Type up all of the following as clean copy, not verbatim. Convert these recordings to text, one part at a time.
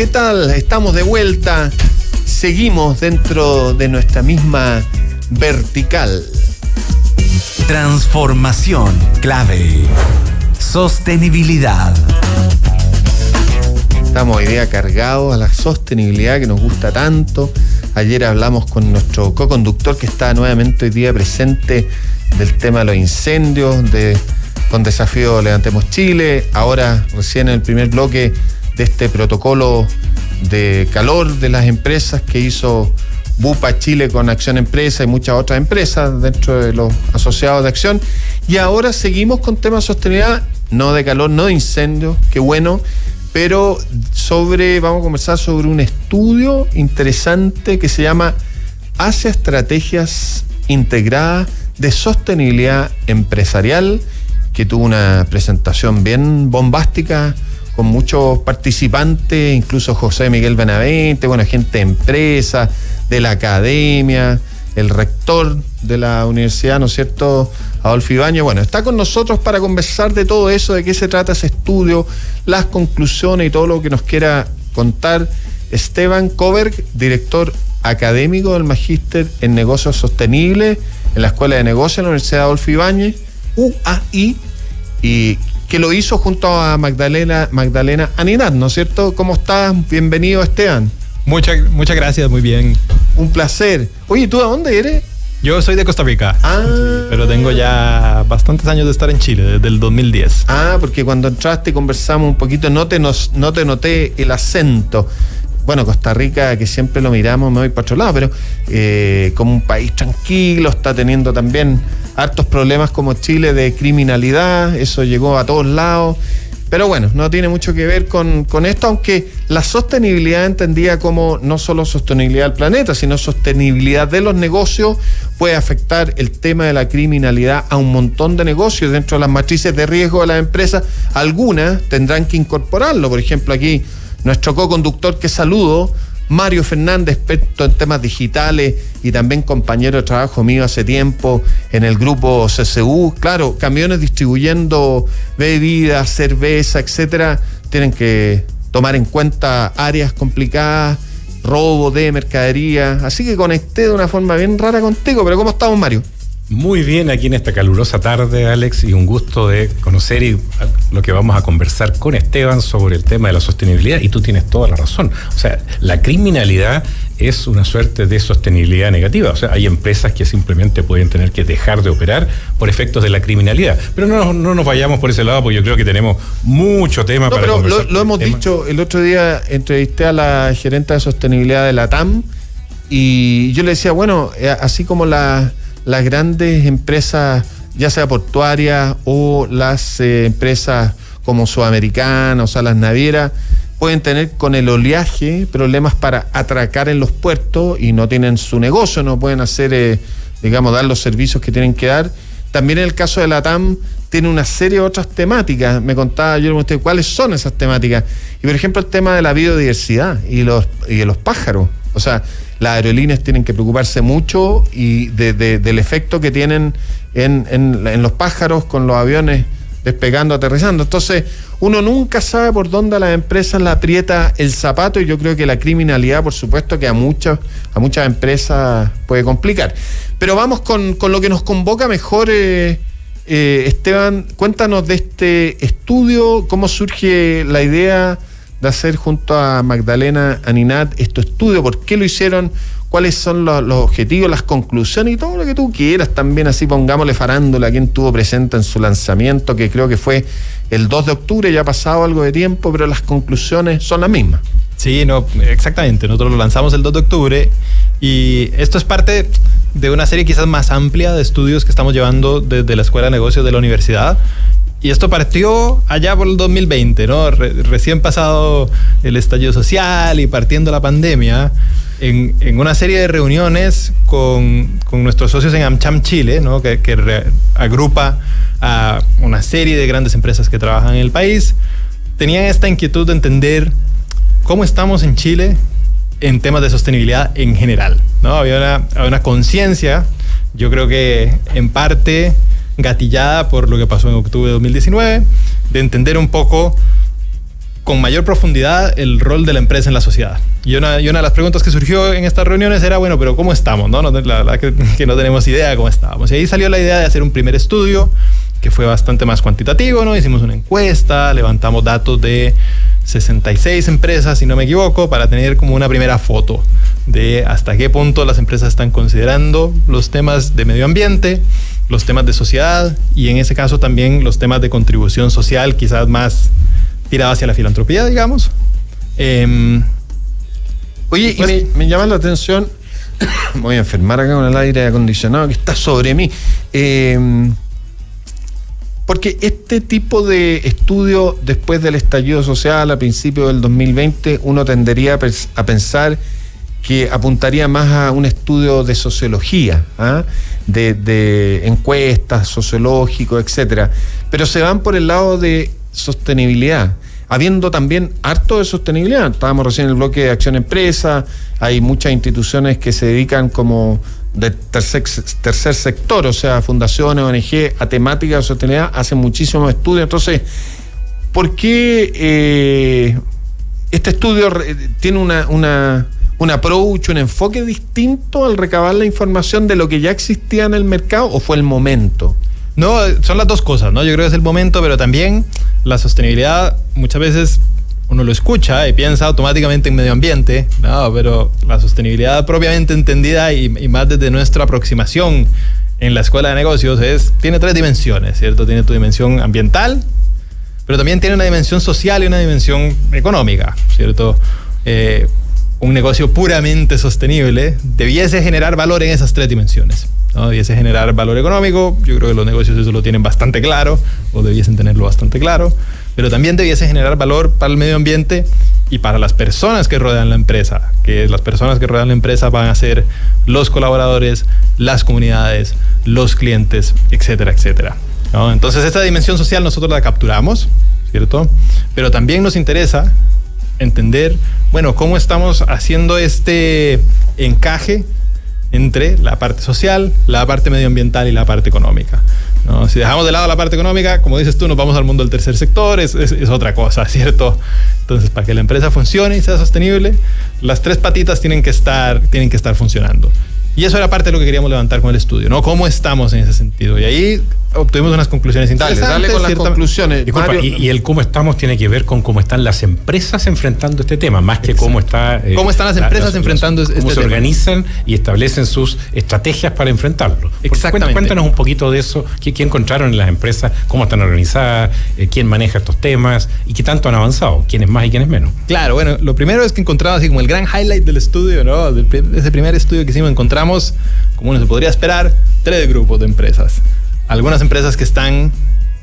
¿Qué tal? Estamos de vuelta. Seguimos dentro de nuestra misma vertical. Transformación clave. Sostenibilidad. Estamos hoy día cargados a la sostenibilidad que nos gusta tanto. Ayer hablamos con nuestro co-conductor que está nuevamente hoy día presente del tema de los incendios, con Desafío Levantemos Chile. Ahora, recién en el primer bloque de este protocolo de calor de las empresas que hizo Bupa Chile con Acción Empresa y muchas otras empresas dentro de los asociados de Acción. Y ahora seguimos con temas de sostenibilidad, no de calor, no de incendios, qué bueno. Pero vamos a conversar sobre un estudio interesante que se llama Hacia Estrategias Integradas de Sostenibilidad Empresarial, que tuvo una presentación bien bombástica, con muchos participantes, incluso José Miguel Benavente, gente de empresas, de la academia, el rector de la universidad, ¿no es cierto?, Adolfo Ibáñez. Está con nosotros para conversar de todo eso, de qué se trata ese estudio, las conclusiones y todo lo que nos quiera contar Esteban Coberg, director académico del Magíster en Negocios Sostenibles en la Escuela de Negocios de la Universidad Adolfo Ibáñez, UAI, y que lo hizo junto a Magdalena Aninat, ¿no es cierto? ¿Cómo estás? Bienvenido, Esteban. Muchas gracias, muy bien. Un placer. Oye, ¿tú de dónde eres? Yo soy de Costa Rica, sí, pero tengo ya bastantes años de estar en Chile, desde el 2010. Porque cuando entraste conversamos un poquito, no te noté el acento. Costa Rica, que siempre lo miramos, me voy para otro lado, pero como un país tranquilo, está teniendo también hartos problemas como Chile de criminalidad, eso llegó a todos lados. Pero no tiene mucho que ver con esto, aunque la sostenibilidad entendida como no solo sostenibilidad del planeta, sino sostenibilidad de los negocios, puede afectar el tema de la criminalidad a un montón de negocios dentro de las matrices de riesgo de las empresas. Algunas tendrán que incorporarlo. Por ejemplo, aquí nuestro co-conductor que saludo, Mario Fernández, experto en temas digitales y también compañero de trabajo mío hace tiempo en el grupo CCU. Claro, camiones distribuyendo bebidas, cerveza, etcétera, tienen que tomar en cuenta áreas complicadas, robo de mercadería. Así que conecté de una forma bien rara contigo. Pero ¿cómo estamos, Mario? Muy bien aquí en esta calurosa tarde, Alex, y un gusto de conocer lo que vamos a conversar con Esteban sobre el tema de la sostenibilidad, y tú tienes toda la razón. O sea, la criminalidad es una suerte de sostenibilidad negativa. O sea, hay empresas que simplemente pueden tener que dejar de operar por efectos de la criminalidad. Pero no nos vayamos por ese lado, porque yo creo que tenemos mucho tema para conversar. Lo hemos dicho, el otro día entrevisté a la gerente de sostenibilidad de la TAM y yo le decía, así como las grandes empresas, ya sea portuarias o las empresas como Sudamericana, o sea, las navieras, pueden tener con el oleaje problemas para atracar en los puertos y no tienen su negocio, no pueden hacer, dar los servicios que tienen que dar. También en el caso de la TAM tiene una serie de otras temáticas. Me contaba yo cuáles son esas temáticas. Y por ejemplo, el tema de la biodiversidad y de los pájaros. O sea, las aerolíneas tienen que preocuparse mucho y del efecto que tienen en los pájaros con los aviones despegando, aterrizando. Entonces, uno nunca sabe por dónde a las empresas le aprieta el zapato, y yo creo que la criminalidad, por supuesto, que a muchas empresas puede complicar. Pero vamos con lo que nos convoca mejor, Esteban. Cuéntanos de este estudio, cómo surge la idea de hacer junto a Magdalena Aninat este estudio, por qué lo hicieron, cuáles son los objetivos, las conclusiones y todo lo que tú quieras también, así pongámosle farándula a quien estuvo presente en su lanzamiento, que creo que fue el 2 de octubre, ya ha pasado algo de tiempo, pero las conclusiones son las mismas. Sí, exactamente, nosotros lo lanzamos el 2 de octubre y esto es parte de una serie quizás más amplia de estudios que estamos llevando desde la Escuela de Negocios de la Universidad. Y esto partió allá por el 2020, ¿no? Recién pasado el estallido social y partiendo la pandemia, en una serie de reuniones con nuestros socios en AmCham Chile, ¿no? que agrupa a una serie de grandes empresas que trabajan en el país, tenían esta inquietud de entender cómo estamos en Chile en temas de sostenibilidad en general, ¿no? Había una conciencia, yo creo que en parte gatillada por lo que pasó en octubre de 2019, de entender un poco con mayor profundidad el rol de la empresa en la sociedad. Y una de las preguntas que surgió en estas reuniones era, bueno, pero ¿cómo estamos? ¿No? La verdad que no tenemos idea de cómo estábamos. Y ahí salió la idea de hacer un primer estudio que fue bastante más cuantitativo, ¿no? Hicimos una encuesta, levantamos datos de 66 empresas, si no me equivoco, para tener como una primera foto de hasta qué punto las empresas están considerando los temas de medio ambiente, los temas de sociedad y en ese caso también los temas de contribución social, quizás más tirado hacia la filantropía, digamos. Oye, pues, y me llama la atención, me voy a enfermar acá con el aire acondicionado que está sobre mí, porque este tipo de estudio después del estallido social a principios del 2020, uno tendería a pensar que apuntaría más a un estudio de sociología, de encuestas sociológicos, etcétera, pero se van por el lado de sostenibilidad, habiendo también harto de sostenibilidad. Estábamos recién en el bloque de Acción Empresa, hay muchas instituciones que se dedican como de tercer sector, o sea, fundaciones, ONG, a temática de sostenibilidad, hacen muchísimos estudios. Entonces, ¿por qué este estudio tiene un approach, un enfoque distinto al recabar la información de lo que ya existía en el mercado, o fue el momento? No, son las dos cosas, ¿no? Yo creo que es el momento, pero también la sostenibilidad muchas veces uno lo escucha y piensa automáticamente en medio ambiente, no, pero la sostenibilidad propiamente entendida y más desde nuestra aproximación en la Escuela de Negocios tiene 3 dimensiones, ¿cierto? Tiene tu dimensión ambiental, pero también tiene una dimensión social y una dimensión económica, ¿cierto? Un negocio puramente sostenible debiese generar valor en esas 3 dimensiones, ¿no? Debiese generar valor económico, yo creo que los negocios eso lo tienen bastante claro, o debiesen tenerlo bastante claro, pero también debiese generar valor para el medio ambiente y para las personas que rodean la empresa, que las personas que rodean la empresa van a ser los colaboradores, las comunidades, los clientes, etcétera, etcétera, ¿no? Entonces esta dimensión social nosotros la capturamos, ¿cierto? Pero también nos interesa entender, bueno, cómo estamos haciendo este encaje entre la parte social, la parte medioambiental y la parte económica, ¿no? Si dejamos de lado la parte económica, como dices tú, nos vamos al mundo del tercer sector, es otra cosa, ¿cierto? Entonces, para que la empresa funcione y sea sostenible, las 3 patitas tienen que estar funcionando. Y eso era parte de lo que queríamos levantar con el estudio, ¿no? ¿Cómo estamos en ese sentido? Y ahí obtuvimos unas conclusiones interesantes. Dale con las conclusiones. Disculpa, y el cómo estamos tiene que ver con cómo están las empresas enfrentando este tema, más que cómo está... ¿Cómo están las empresas enfrentando este tema? Cómo se organizan y establecen sus estrategias para enfrentarlo. Exactamente. Cuéntanos un poquito de eso. ¿Qué encontraron en las empresas? ¿Cómo están organizadas? ¿Quién maneja estos temas? ¿Y qué tanto han avanzado? ¿Quiénes más y quiénes menos? Claro, bueno, lo primero es que encontramos así como el gran highlight del estudio, ¿no? De ese primer estudio que hicimos, encontramos, como uno se podría esperar, 3 grupos de empresas. Algunas empresas que están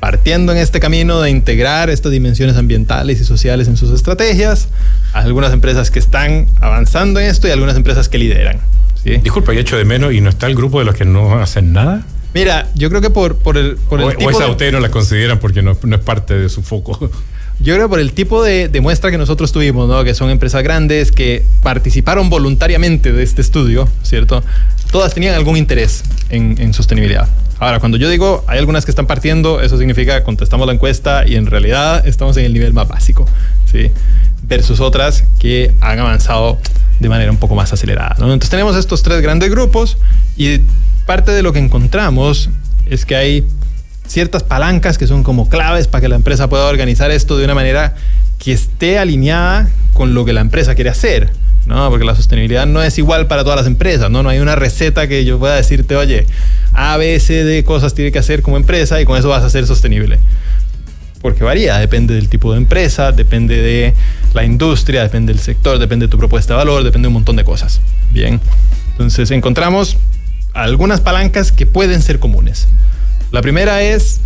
partiendo en este camino de integrar estas dimensiones ambientales y sociales en sus estrategias, algunas empresas que están avanzando en esto y algunas empresas que lideran, ¿sí? Disculpa, yo echo de menos, ¿y no está el grupo de los que no hacen nada? Mira, yo creo que por el tipo o esa ustedes no la consideran porque no es parte de su foco. Yo creo que por el tipo de muestra que nosotros tuvimos, ¿no? Que son empresas grandes que participaron voluntariamente de este estudio, ¿cierto? Todas tenían algún interés en sostenibilidad. Ahora, cuando yo digo hay algunas que están partiendo, eso significa contestamos la encuesta y en realidad estamos en el nivel más básico, ¿sí? Versus otras que han avanzado de manera un poco más acelerada, ¿no? Entonces tenemos estos 3 grandes grupos y parte de lo que encontramos es que hay ciertas palancas que son como claves para que la empresa pueda organizar esto de una manera que esté alineada con lo que la empresa quiere hacer, ¿no? Porque la sostenibilidad no es igual para todas las empresas, ¿no? No hay una receta que yo pueda decirte, oye, A, B, C, D cosas tiene que hacer como empresa y con eso vas a ser sostenible. Porque varía, depende del tipo de empresa, depende de la industria, depende del sector, depende de tu propuesta de valor, depende de un montón de cosas. Bien, entonces encontramos algunas palancas que pueden ser comunes. La primera es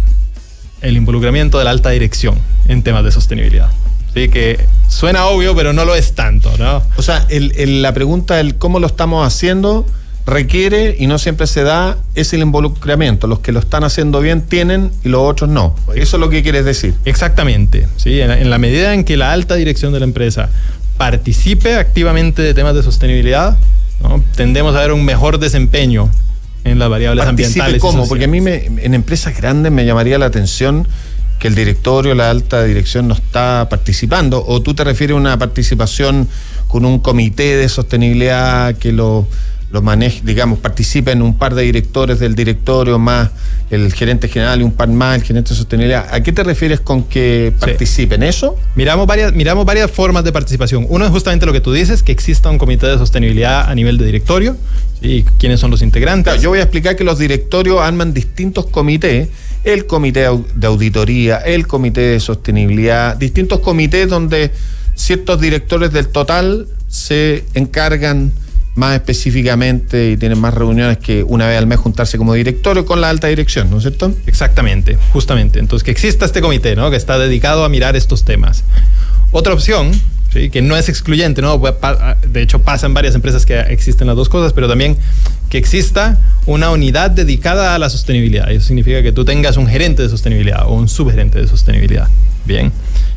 el involucramiento de la alta dirección en temas de sostenibilidad. Sí, que suena obvio, pero no lo es tanto, ¿no? O sea, la pregunta del cómo lo estamos haciendo requiere, y no siempre se da, es el involucramiento. Los que lo están haciendo bien tienen y los otros no. Eso es lo que quieres decir. Exactamente. ¿Sí? En la medida en que la alta dirección de la empresa participe activamente de temas de sostenibilidad, ¿no? Tendemos a ver un mejor desempeño en las variables ambientales. ¿Cómo? Porque a mí en empresas grandes me llamaría la atención que el directorio, la alta dirección no está participando? ¿O tú te refieres a una participación con un comité de sostenibilidad que lo maneje, digamos, participen un par de directores del directorio más el gerente general y un par más el gerente de sostenibilidad? ¿A qué te refieres con que participen? Sí. ¿Eso? Miramos varias formas de participación. Uno es justamente lo que tú dices, que exista un comité de sostenibilidad a nivel de directorio. ¿Y quiénes son los integrantes? Claro, yo voy a explicar que los directorios arman distintos comités, el comité de auditoría, el comité de sostenibilidad, distintos comités donde ciertos directores del total se encargan más específicamente y tienen más reuniones que una vez al mes juntarse como directorio con la alta dirección, ¿no es cierto? Exactamente, justamente. Entonces, que exista este comité, ¿no? Que está dedicado a mirar estos temas. Otra opción, ¿sí? Que no es excluyente, ¿no? De hecho, pasa en varias empresas que existen las dos cosas, pero también que exista una unidad dedicada a la sostenibilidad. Eso significa que tú tengas un gerente de sostenibilidad o un subgerente de sostenibilidad. Bien.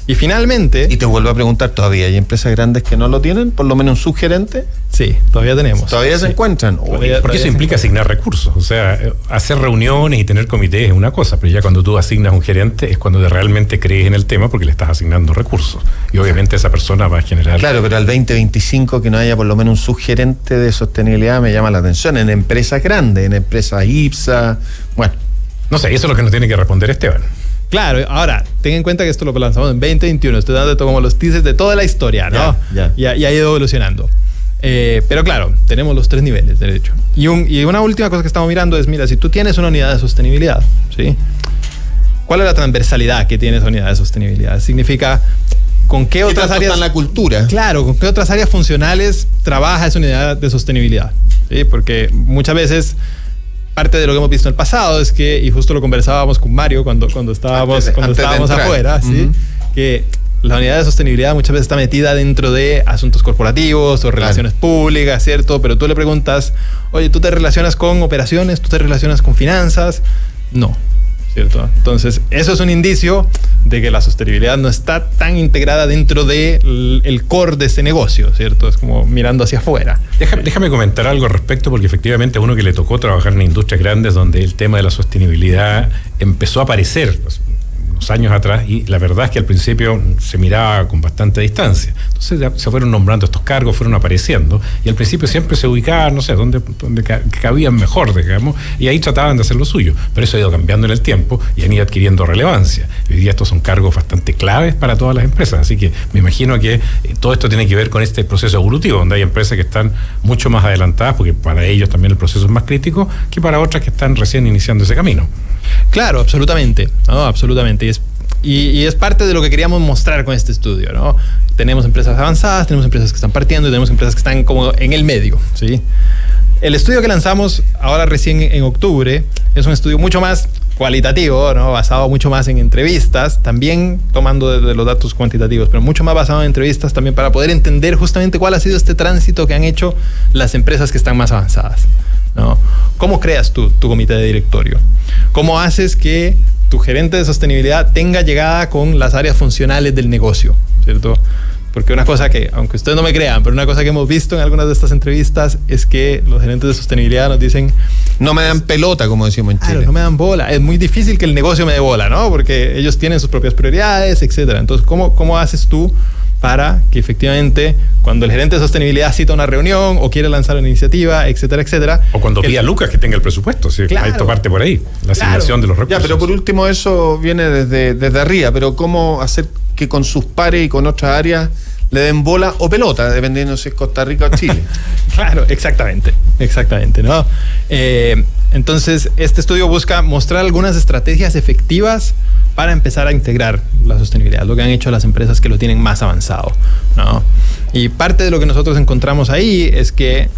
Y finalmente... Y te vuelvo a preguntar, ¿todavía hay empresas grandes que no lo tienen? ¿Por lo menos un subgerente? Sí, todavía tenemos. ¿Todavía se encuentran? Porque eso implica asignar recursos. O sea, hacer reuniones y tener comités es una cosa, pero ya cuando tú asignas un gerente es cuando realmente crees en el tema porque le estás asignando recursos. Y obviamente esa persona va a generar... Claro, pero al 2025 que no haya por lo menos un subgerente de sostenibilidad me llama la atención. En empresas grandes, en empresas IPSA, bueno. No sé, eso es lo que nos tiene que responder Esteban. Claro, ahora, ten en cuenta que esto lo lanzamos en 2021, estoy dando como los teasers de toda la historia, ¿no? Y ha ido evolucionando. Pero claro, tenemos los 3 niveles, de hecho. Y una última cosa que estamos mirando es, mira, si tú tienes una unidad de sostenibilidad, ¿sí? ¿Cuál es la transversalidad que tiene esa unidad de sostenibilidad? Significa, ¿con qué otras áreas... está en la cultura? Claro, ¿con qué otras áreas funcionales trabaja esa unidad de sostenibilidad? ¿Sí? Porque muchas veces... Parte de lo que hemos visto en el pasado es que, y justo lo conversábamos con Mario cuando estábamos afuera, ¿sí? Que la unidad de sostenibilidad muchas veces está metida dentro de asuntos corporativos o relaciones públicas, ¿cierto? Pero tú le preguntas, oye, ¿tú te relacionas con operaciones? ¿Tú te relacionas con finanzas? No, ¿cierto? Entonces, eso es un indicio de que la sostenibilidad no está tan integrada dentro del core de ese negocio, ¿cierto? Es como mirando hacia afuera. Déjame comentar algo al respecto, porque efectivamente a uno que le tocó trabajar en industrias grandes donde el tema de la sostenibilidad empezó a aparecer unos años atrás, y la verdad es que al principio se miraba con bastante distancia. Entonces ya se fueron nombrando estos cargos, fueron apareciendo, y al principio siempre se ubicaban, no sé, donde cabían mejor, digamos, y ahí trataban de hacer lo suyo. Pero eso ha ido cambiando en el tiempo y han ido adquiriendo relevancia. Hoy día estos son cargos bastante claves para todas las empresas, así que me imagino que todo esto tiene que ver con este proceso evolutivo, donde hay empresas que están mucho más adelantadas, porque para ellos también el proceso es más crítico, que para otras que están recién iniciando ese camino. Claro, absolutamente, ¿no? Absolutamente. Y es parte de lo que queríamos mostrar con este estudio, ¿no? Tenemos empresas avanzadas, tenemos empresas que están partiendo y tenemos empresas que están como en el medio, ¿sí? El estudio que lanzamos ahora recién en octubre es un estudio mucho más cualitativo, ¿no? Basado mucho más en entrevistas, también tomando de los datos cuantitativos, pero mucho más basado en entrevistas también para poder entender justamente cuál ha sido este tránsito que han hecho las empresas que están más avanzadas, ¿no? ¿Cómo creas tu comité de directorio? ¿Cómo haces que tu gerente de sostenibilidad tenga llegada con las áreas funcionales del negocio, ¿cierto? Porque una cosa que, aunque ustedes no me crean, pero una cosa que hemos visto en algunas de estas entrevistas es que los gerentes de sostenibilidad nos dicen... No me dan pelota, como decimos en Chile. Claro, no me dan bola. Es muy difícil que el negocio me dé bola, ¿no? Porque ellos tienen sus propias prioridades, etcétera. Entonces, ¿cómo haces tú para que efectivamente cuando el gerente de sostenibilidad cita una reunión o quiere lanzar una iniciativa, etcétera, etcétera... O cuando pida a Lucas que tenga el presupuesto, ¿sí? Claro, esto parte por ahí, la asignación de los recursos. Ya, pero por último eso viene desde arriba, pero ¿cómo hacer que con sus pares y con otras áreas le den bola o pelota, dependiendo si es Costa Rica o Chile? Claro, exactamente, ¿no? Entonces, este estudio busca mostrar algunas estrategias efectivas para empezar a integrar la sostenibilidad, lo que han hecho las empresas que lo tienen más avanzado, ¿no? Y parte de lo que nosotros encontramos ahí es que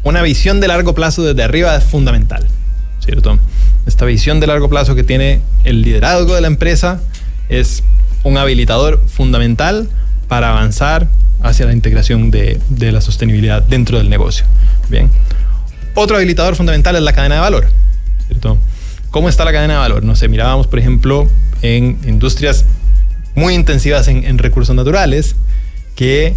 una visión de largo plazo desde arriba es fundamental, ¿cierto? Esta visión de largo plazo que tiene el liderazgo de la empresa es un habilitador fundamental para avanzar hacia la integración de la sostenibilidad dentro del negocio. Bien. Otro habilitador fundamental es la cadena de valor, ¿cierto? ¿Cómo está la cadena de valor? No sé, mirábamos, por ejemplo, en industrias muy intensivas en recursos naturales que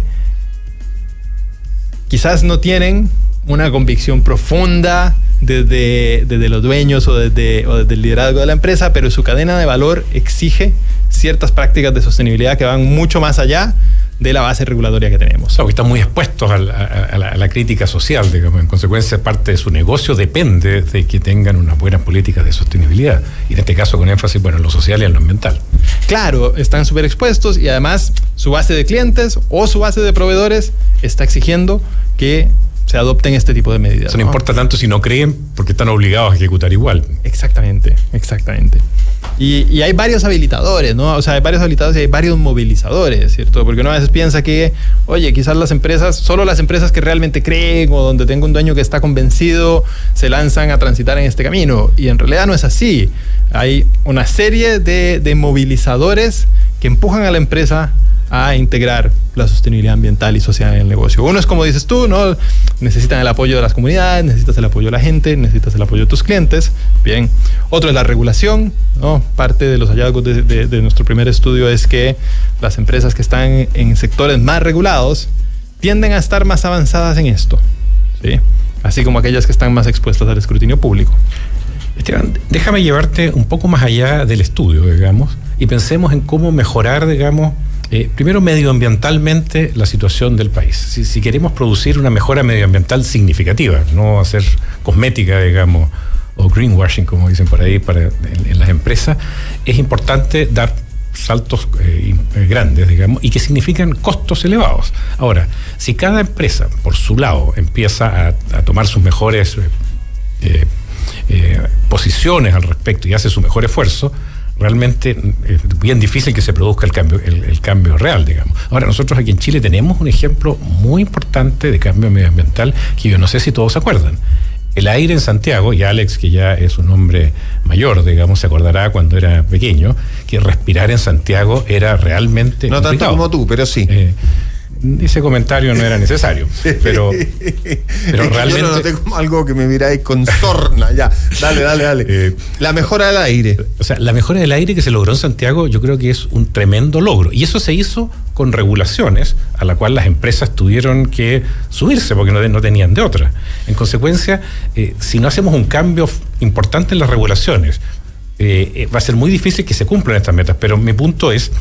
quizás no tienen una convicción profunda desde los dueños o desde el liderazgo de la empresa, pero su cadena de valor exige ciertas prácticas de sostenibilidad que van mucho más allá de la base regulatoria que tenemos. O que están muy expuestos a la crítica social, digamos. En consecuencia, parte de su negocio depende de que tengan unas buenas políticas de sostenibilidad. Y en este caso, con énfasis, bueno, en lo social y en lo ambiental. Claro, están súper expuestos y además su base de clientes o su base de proveedores está exigiendo que se adopten este tipo de medidas. Eso no importa tanto si no creen, porque están obligados a ejecutar igual. Exactamente. Y hay varios habilitadores, ¿no? O sea, hay varios habilitadores y hay varios movilizadores, ¿cierto? Porque uno a veces piensa que, oye, quizás solo las empresas que realmente creen o donde tengo un dueño que está convencido, se lanzan a transitar en este camino. Y en realidad no es así. Hay una serie de movilizadores que empujan a la empresa a integrar la sostenibilidad ambiental y social en el negocio. Uno es como dices tú, ¿no? Necesitan el apoyo de las comunidades, necesitas el apoyo de la gente, necesitas el apoyo de tus clientes. Bien. Otro es la regulación, ¿no? Parte de los hallazgos de nuestro primer estudio es que las empresas que están en sectores más regulados tienden a estar más avanzadas en esto, ¿sí? Así como aquellas que están más expuestas al escrutinio público. Esteban, déjame llevarte un poco más allá del estudio, digamos, y pensemos en cómo mejorar, digamos, primero medioambientalmente la situación del país. Si queremos producir una mejora medioambiental significativa, no hacer cosmética, digamos, o greenwashing, como dicen por ahí, en las empresas, es importante dar saltos grandes, digamos, y que significan costos elevados. Ahora, si cada empresa, por su lado, empieza a tomar sus mejores posiciones al respecto y hace su mejor esfuerzo, realmente es bien difícil que se produzca el cambio real, digamos. Ahora, nosotros aquí en Chile tenemos un ejemplo muy importante de cambio medioambiental que yo no sé si todos se acuerdan. El aire en Santiago, y Alex, que ya es un hombre mayor, digamos, se acordará cuando era pequeño, que respirar en Santiago era realmente no complicado. Tanto como tú, pero sí. Ese comentario no era necesario, pero realmente... Yo lo noté como algo que me miráis con sorna, ya. Dale. La mejora del aire. O sea, la mejora del aire que se logró en Santiago yo creo que es un tremendo logro. Y eso se hizo con regulaciones a la cual las empresas tuvieron que subirse porque no tenían de otra. En consecuencia, si no hacemos un cambio importante en las regulaciones, va a ser muy difícil que se cumplan estas metas. Pero mi punto es...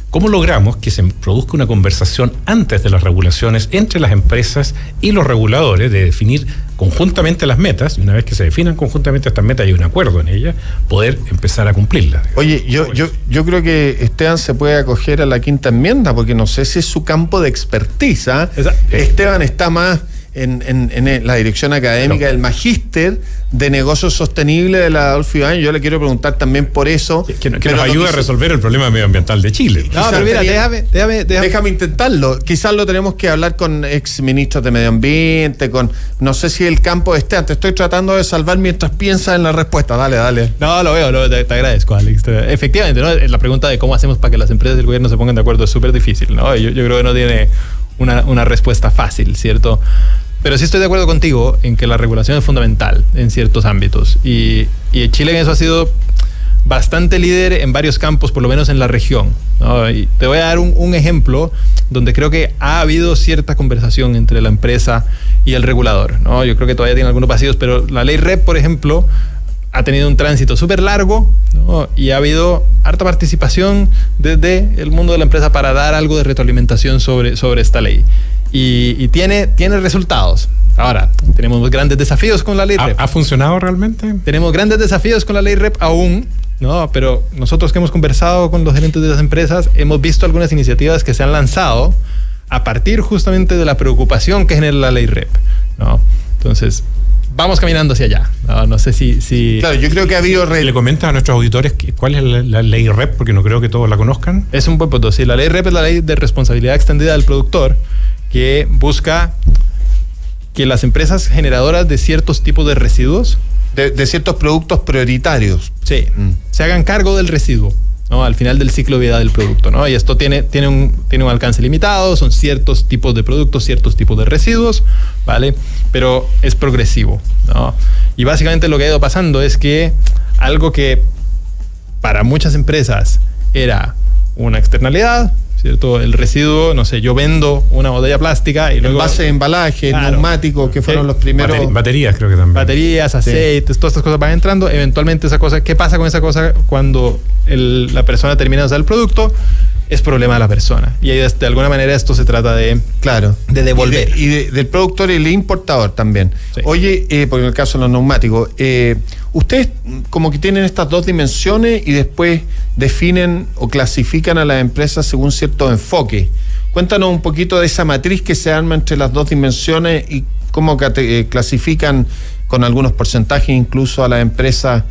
¿cómo logramos que se produzca una conversación antes de las regulaciones entre las empresas y los reguladores de definir conjuntamente las metas, y una vez que se definan conjuntamente estas metas y hay un acuerdo en ellas, poder empezar a cumplirlas? Oye, yo creo que Esteban se puede acoger a la quinta enmienda, porque no sé si es su campo de expertise, ¿eh? Esteban está más en la dirección académica del Magíster de Negocios Sostenibles de la Adolfo Ibáñez. Yo le quiero preguntar también por eso. Que nos ayude a resolver el problema medioambiental de Chile. No, pero mira, déjame intentarlo. Quizás lo tenemos que hablar con exministros de Medio Ambiente, no sé si el campo de Esteban. Te estoy tratando de salvar mientras piensas en la respuesta. Dale. No, lo veo, te agradezco, Alex. Efectivamente, ¿no? La pregunta de cómo hacemos para que las empresas del gobierno se pongan de acuerdo es súper difícil, ¿no? Yo creo que no tiene una respuesta fácil, ¿cierto? Pero sí estoy de acuerdo contigo en que la regulación es fundamental en ciertos ámbitos. Y Chile en eso ha sido bastante líder en varios campos, por lo menos en la región, ¿no? Y te voy a dar un ejemplo donde creo que ha habido cierta conversación entre la empresa y el regulador, ¿no? Yo creo que todavía tiene algunos vacíos, pero la ley REP, por ejemplo, ha tenido un tránsito súper largo, ¿no? Y ha habido harta participación desde el mundo de la empresa para dar algo de retroalimentación sobre esta ley. Y tiene resultados. Ahora, tenemos grandes desafíos con la ley REP. ¿Ha funcionado realmente? Tenemos grandes desafíos con la ley REP aún, ¿no? Pero nosotros que hemos conversado con los gerentes de las empresas, hemos visto algunas iniciativas que se han lanzado a partir justamente de la preocupación que genera la ley REP, ¿no? Entonces, vamos caminando hacia allá. No sé si... Claro, yo creo que ha habido... ¿Le comentas a nuestros auditores cuál es la ley REP? Porque no creo que todos la conozcan. Es un buen punto. Sí, la ley REP es la ley de responsabilidad extendida del productor, que busca que las empresas generadoras de ciertos tipos de residuos... De ciertos productos prioritarios. Sí, se hagan cargo del residuo, ¿no? Al final del ciclo de vida del producto, ¿no? Y esto tiene un alcance limitado, son ciertos tipos de productos, ciertos tipos de residuos, ¿vale? Pero es progresivo, ¿no? Y básicamente lo que ha ido pasando es que algo que para muchas empresas era una externalidad, ¿cierto? El residuo, no sé, yo vendo una botella plástica y luego... Envase de embalaje, Claro. neumáticos, que fueron los primeros... Baterías creo que también. Baterías, aceites, todas estas cosas van entrando. Eventualmente esa cosa, ¿qué pasa con esa cosa cuando la persona termina de usar el producto? Es problema de la persona. Y ahí, de alguna manera esto se trata de... Claro. De devolver. Y del productor y el importador también. Sí. Oye, porque en el caso de los neumáticos, ustedes como que tienen estas dos dimensiones y después definen o clasifican a las empresas según cierto enfoque. Cuéntanos un poquito de esa matriz que se arma entre las dos dimensiones y cómo clasifican con algunos porcentajes incluso a las empresas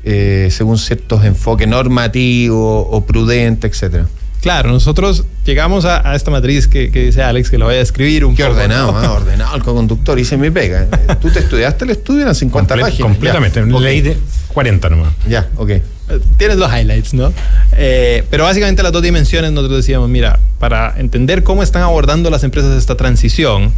según ciertos enfoques normativos o prudentes, etcétera. Claro, nosotros llegamos a esta matriz que dice Alex, que lo voy a escribir un Qué poco. ordenado, ¿no? ordenado el coconductor, hice mi pega. ¿Tú te estudiaste el estudio? Eran 50 páginas. Completamente, Ya, leí de 40 nomás. Ya, ok. Tienes los highlights, ¿no? Pero básicamente las dos dimensiones nosotros decíamos, mira, para entender cómo están abordando las empresas esta transición,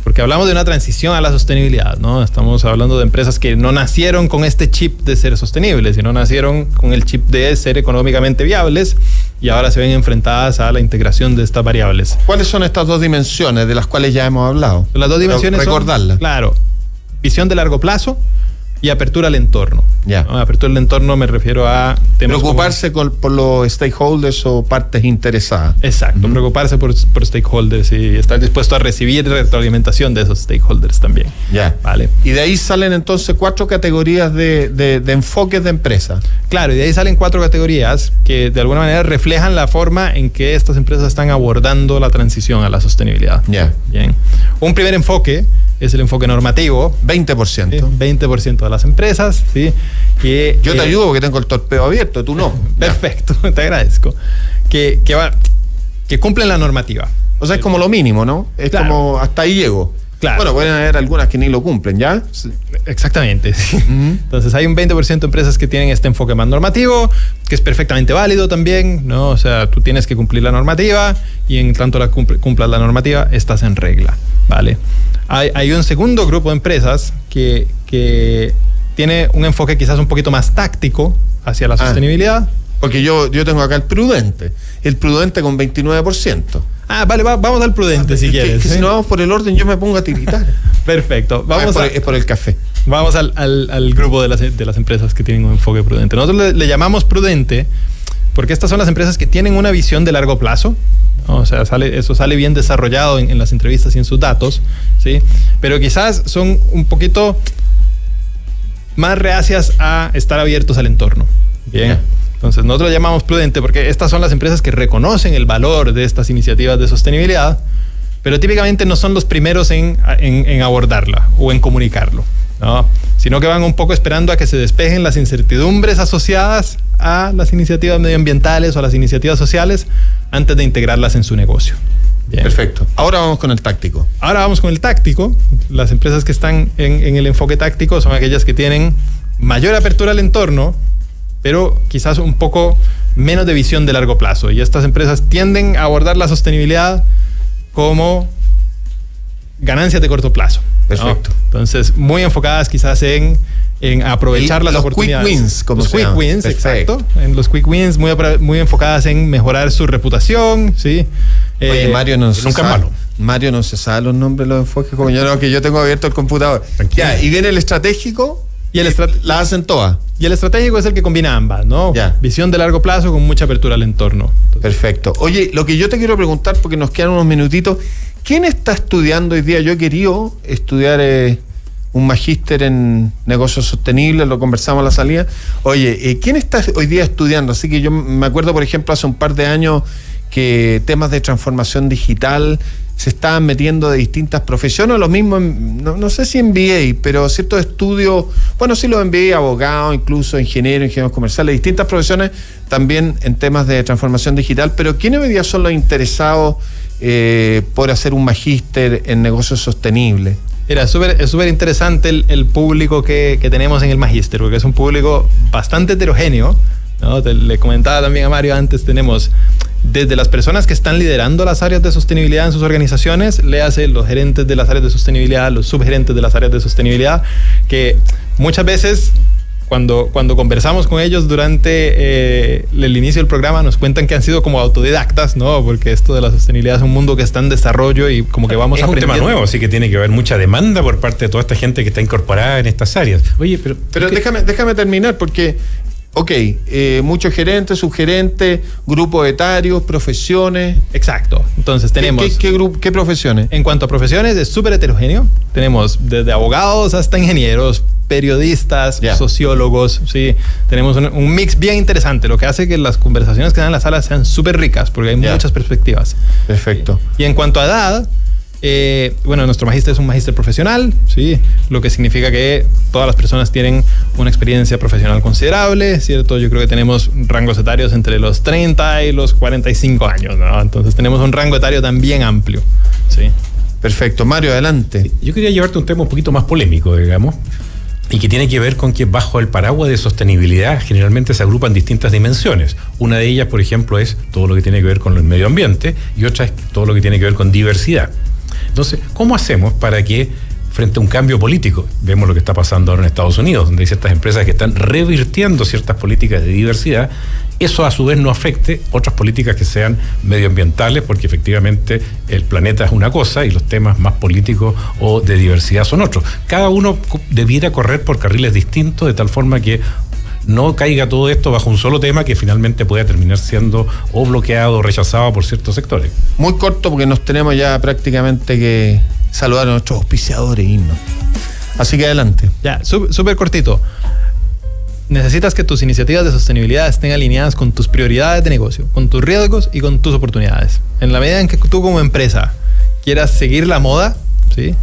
porque hablamos de una transición a la sostenibilidad, ¿no? Estamos hablando de empresas que no nacieron con este chip de ser sostenibles, sino nacieron con el chip de ser económicamente viables y ahora se ven enfrentadas a la integración de estas variables. ¿Cuáles son estas dos dimensiones de las cuales ya hemos hablado? Las dos dimensiones recordarlas. son, claro, visión de largo plazo y apertura al entorno. Ya. ¿No? Apertura al entorno me refiero a temas Preocuparse por los stakeholders o partes interesadas. Exacto, preocuparse por stakeholders y estar dispuesto a recibir retroalimentación de esos stakeholders también. Ya. Vale. Y de ahí salen entonces 4 categorías de enfoques de empresa. Claro, y de ahí salen 4 categorías que de alguna manera reflejan la forma en que estas empresas están abordando la transición a la sostenibilidad. Ya. Bien. Un primer enfoque es el enfoque normativo. 20%. 20% de las empresas, ¿sí? Que, Yo te ayudo porque tengo el torpeo abierto, tú no. Perfecto, te agradezco. Que cumplen la normativa. O sea, es como lo mínimo, ¿no? Es Claro. como hasta ahí llego. Claro. Bueno, pueden haber algunas que ni lo cumplen, ¿ya? Exactamente. Sí. Entonces hay un 20% de empresas que tienen este enfoque más normativo, que es perfectamente válido también, ¿no? O sea, tú tienes que cumplir la normativa y en tanto cumplas la normativa, estás en regla, ¿vale? Hay un segundo grupo de empresas que tiene un enfoque quizás un poquito más táctico hacia la sostenibilidad. Porque yo tengo acá el prudente con 29%. Vale, vamos al prudente si quieres. Que si no vamos por el orden, yo me pongo a tiritar. Perfecto. Es por el café. Vamos al grupo de las empresas que tienen un enfoque prudente. Nosotros le llamamos prudente porque estas son las empresas que tienen una visión de largo plazo, ¿no? O sea, eso sale bien desarrollado en las entrevistas y en sus datos, ¿sí? Pero quizás son un poquito más reacias a estar abiertos al entorno. Bien. Yeah. Entonces, nosotros lo llamamos prudente porque estas son las empresas que reconocen el valor de estas iniciativas de sostenibilidad, pero típicamente no son los primeros en abordarla o en comunicarlo, ¿no? Sino que van un poco esperando a que se despejen las incertidumbres asociadas a las iniciativas medioambientales o a las iniciativas sociales antes de integrarlas en su negocio. Bien. Perfecto. Ahora vamos con el táctico. Ahora vamos con el táctico. Las empresas que están en el enfoque táctico son aquellas que tienen mayor apertura al entorno, pero quizás un poco menos de visión de largo plazo. Y estas empresas tienden a abordar la sostenibilidad como ganancias de corto plazo, ¿no? Perfecto. Entonces, muy enfocadas quizás en aprovechar las oportunidades. Quick wins, como los se quick llama. wins, Perfecto. exacto. En los quick wins, muy enfocadas en mejorar su reputación, ¿sí? Oye, Mario no se nunca es sabe. malo. Mario no se sabe los nombres de los enfoques, como yo no, que yo tengo abierto el computador. Tranquilo. Ya, y viene el estratégico. Y la hacen todas. Y el estratégico es el que combina ambas, ¿no? Ya. Visión de largo plazo con mucha apertura al entorno. Entonces, Perfecto. Oye, lo que yo te quiero preguntar, porque nos quedan unos minutitos, ¿quién está estudiando hoy día? Yo he querido estudiar un magíster en negocios sostenibles, lo conversamos a la salida. Oye, ¿quién está hoy día estudiando? Así que yo me acuerdo, por ejemplo, hace un par de años que temas de transformación digital se estaban metiendo de distintas profesiones, lo mismo, no sé si MBA, pero ciertos estudios, bueno, sí los MBA, abogados, incluso ingenieros comerciales, distintas profesiones también en temas de transformación digital, pero ¿quiénes hoy día son los interesados por hacer un magíster en negocios sostenibles? Mira, es súper interesante el público que tenemos en el magíster, porque es un público bastante heterogéneo, ¿no? Le comentaba también a Mario antes, tenemos desde las personas que están liderando las áreas de sostenibilidad en sus organizaciones, léase los gerentes de las áreas de sostenibilidad, los subgerentes de las áreas de sostenibilidad, que muchas veces cuando conversamos con ellos durante el inicio del programa, nos cuentan que han sido como autodidactas, ¿no? Porque esto de la sostenibilidad es un mundo que está en desarrollo y como que vamos aprendiendo. Es un tema nuevo, así que tiene que haber mucha demanda por parte de toda esta gente que está incorporada en estas áreas. Oye, pero déjame terminar, porque muchos gerentes, subgerentes, grupos etarios, profesiones. Exacto. Entonces tenemos... ¿Qué profesiones? En cuanto a profesiones, es súper heterogéneo. Tenemos desde abogados hasta ingenieros, periodistas, sociólogos, ¿sí? Tenemos un mix bien interesante, lo que hace que las conversaciones que dan en la sala sean súper ricas, porque hay muchas perspectivas. Perfecto. Y en cuanto a edad, nuestro magíster es un magíster profesional, ¿sí? Lo que significa que todas las personas tienen una experiencia profesional considerable, ¿cierto? Yo creo que tenemos rangos etarios entre los 30 y los 45 años, ¿no? Entonces tenemos un rango etario también amplio, ¿sí? Perfecto. Mario, adelante. Yo quería llevarte un tema un poquito más polémico, digamos, y que tiene que ver con que bajo el paraguas de sostenibilidad generalmente se agrupan distintas dimensiones. Una de ellas, por ejemplo, es todo lo que tiene que ver con el medio ambiente y otra es todo lo que tiene que ver con diversidad. Entonces, ¿cómo hacemos para que frente a un cambio político, vemos lo que está pasando ahora en Estados Unidos, donde hay ciertas empresas que están revirtiendo ciertas políticas de diversidad, eso a su vez no afecte otras políticas que sean medioambientales, porque efectivamente el planeta es una cosa y los temas más políticos o de diversidad son otros? Cada uno debiera correr por carriles distintos de tal forma que no caiga todo esto bajo un solo tema que finalmente pueda terminar siendo o bloqueado o rechazado por ciertos sectores. Muy corto, porque nos tenemos ya prácticamente que saludar a nuestros auspiciadores y irnos. Así que adelante. Ya, súper cortito. Necesitas que tus iniciativas de sostenibilidad estén alineadas con tus prioridades de negocio, con tus riesgos y con tus oportunidades. En la medida en que tú como empresa quieras seguir la moda, ¿sí?,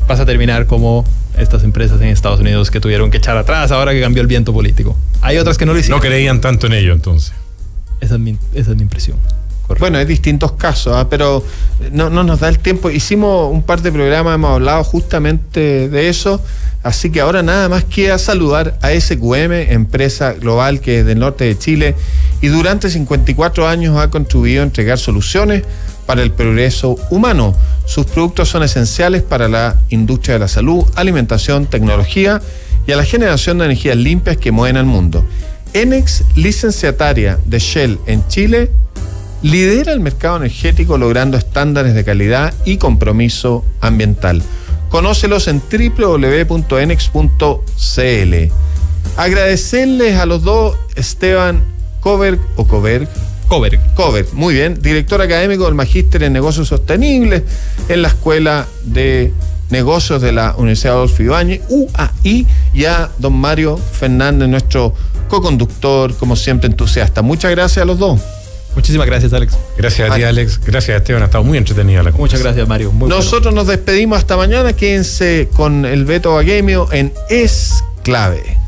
vas a terminar como estas empresas en Estados Unidos que tuvieron que echar atrás ahora que cambió el viento político. Hay otras que no lo hicieron. No creían tanto en ello, entonces. Esa es mi impresión. Correcto. Bueno, hay distintos casos, pero no nos da el tiempo. Hicimos un par de programas, hemos hablado justamente de eso, así que ahora nada más queda saludar a SQM, empresa global que es del norte de Chile y durante 54 años ha contribuido a entregar soluciones para el progreso humano. Sus productos son esenciales para la industria de la salud, alimentación, tecnología y a la generación de energías limpias que mueven al mundo. Enex, licenciataria de Shell en Chile, lidera el mercado energético logrando estándares de calidad y compromiso ambiental. Conócelos en www.enex.cl. Agradecerles a los dos, Esteban Coberg, muy bien, director académico del Magíster en Negocios Sostenibles en la Escuela de Negocios de la Universidad Adolfo Ibáñez, UAI, y a don Mario Fernández, nuestro co-conductor, como siempre entusiasta. Muchas gracias a los dos. Muchísimas gracias, Alex. Gracias a ti, Alex. Gracias a Esteban. Ha estado muy entretenida la conversación. Muchas gracias, Mario. Nosotros nos despedimos hasta mañana. Quédense con el Beto Baguemio en Es Clave.